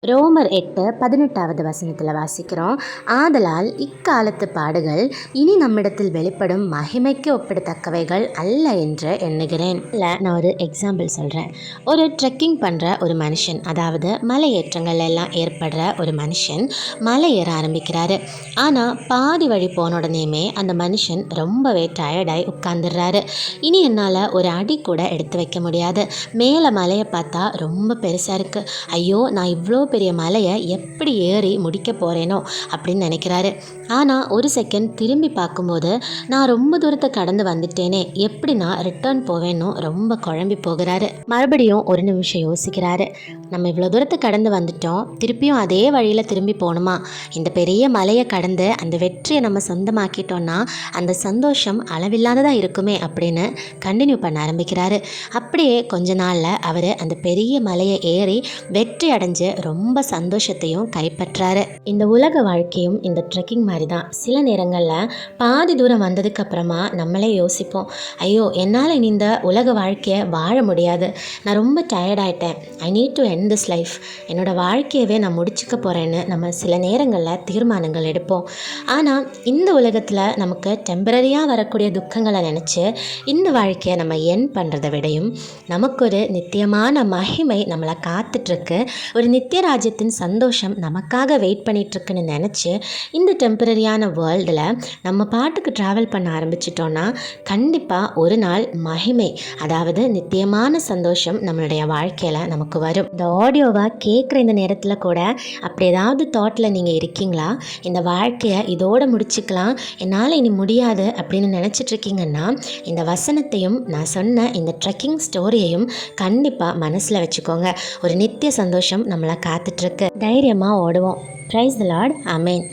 ரோமர் 8:18 வசனத்தில் வாசிக்கிறோம். ஆதலால் இக்காலத்து பாடுகள் இனி நம்மிடத்தில் வெளிப்படும் மகிமைக்கு ஒப்பிடத்தக்கவைகள் அல்ல என்று எண்ணுகிறேன். இல்லை, நான் ஒரு எக்ஸாம்பிள் சொல்கிறேன். ஒரு ட்ரெக்கிங் பண்ணுற ஒரு மனுஷன், அதாவது மலை ஏற்றங்கள் எல்லாம் ஏற்படுற ஒரு மனுஷன் மலை ஏற ஆரம்பிக்கிறாரு. ஆனால் பாதி வழி போன உடனேயுமே அந்த மனுஷன் ரொம்பவே டயர்டாகி உட்காந்துடுறாரு. இனி என்னால் ஒரு அடி கூட எடுத்து வைக்க முடியாது. மேலே மலையை பார்த்தா ரொம்ப பெருசாக இருக்குது. ஐயோ, நான் இவ்வளோ பெரிய மலையை எப்படி ஏறி முடிக்க போகிறேனோ அப்படின்னு நினைக்கிறாரு. ஆனால் ஒரு செகண்ட் திரும்பி பார்க்கும்போது நான் ரொம்ப தூரத்தை கடந்து வந்துட்டேனே, எப்படி நான் ரிட்டர்ன் போவேனோ ரொம்ப குழம்பி போகிறாரு. மறுபடியும் ஒரு நிமிஷம் யோசிக்கிறாரு. நம்ம இவ்வளோ தூரத்தை கடந்து வந்துட்டோம், திருப்பியும் அதே வழியில் திரும்பி போகணுமா? இந்த பெரிய மலையை கடந்து அந்த வெற்றியை நம்ம சொந்தமாக்கிட்டோன்னா அந்த சந்தோஷம் அளவில்லாததாக இருக்குமே அப்படின்னு கண்டினியூ பண்ண ஆரம்பிக்கிறாரு. அப்படியே கொஞ்ச நாளில் அவர் அந்த பெரிய மலையை ஏறி வெற்றி அடைஞ்சு ரொம்ப சந்தோஷத்தையும் கைப்பற்றாரு. இந்த உலக வாழ்க்கையும் இந்த ட்ரெக்கிங் மாதிரி தான். சில நேரங்களில் பாதி தூரம் வந்ததுக்கு அப்புறமா நம்மளே யோசிப்போம், ஐயோ, என்னால் இனி இந்த உலக வாழ்க்கையை வாழ முடியாது, நான் ரொம்ப டயர்டாயிட்டேன், I need to end this life, என்னோட வாழ்க்கையவே நான் முடிச்சுக்க போகிறேன்னு நம்ம சில நேரங்களில் தீர்மானங்கள் எடுப்போம். ஆனால் இந்த உலகத்தில் நமக்கு டெம்பரரியாக வரக்கூடிய துக்கங்களை நினச்சி இந்த வாழ்க்கையை நம்ம எண்ட் பண்ணுறதை விடையும் நமக்கு ஒரு நித்தியமான மகிமை நம்மளை காத்துட்ருக்கு, ஒரு நித்திய ராஜ்யத்தின் சந்தோஷம் நமக்காக வெயிட் பண்ணிகிட்ருக்குன்னு நினச்சி இந்த டெம்பரரியான வேர்ல்டில் நம்ம பாட்டுக்கு ட்ராவல் பண்ண ஆரம்பிச்சிட்டோன்னா கண்டிப்பாக ஒரு நாள் மகிமை, அதாவது நித்தியமான சந்தோஷம் நம்மளுடைய வாழ்க்கையில் நமக்கு வரும். இந்த ஆடியோவை கேட்குற இந்த நேரத்தில் கூட அப்படி ஏதாவது தாட்டில் நீங்கள் இருக்கீங்களா? இந்த வாழ்க்கையை இதோடு முடிச்சுக்கலாம், என்னால் இனி முடியாது அப்படின்னு நினச்சிட்ருக்கீங்கன்னா இந்த வசனத்தையும் நான் சொன்ன இந்த ட்ரெக்கிங் ஸ்டோரியையும் கண்டிப்பாக மனசில் வச்சுக்கோங்க. ஒரு நித்திய சந்தோஷம் நம்மளை காத்துட்ருக்கு. தைரியமாக ஓடுவோம். Praise the Lord. ஆமென்.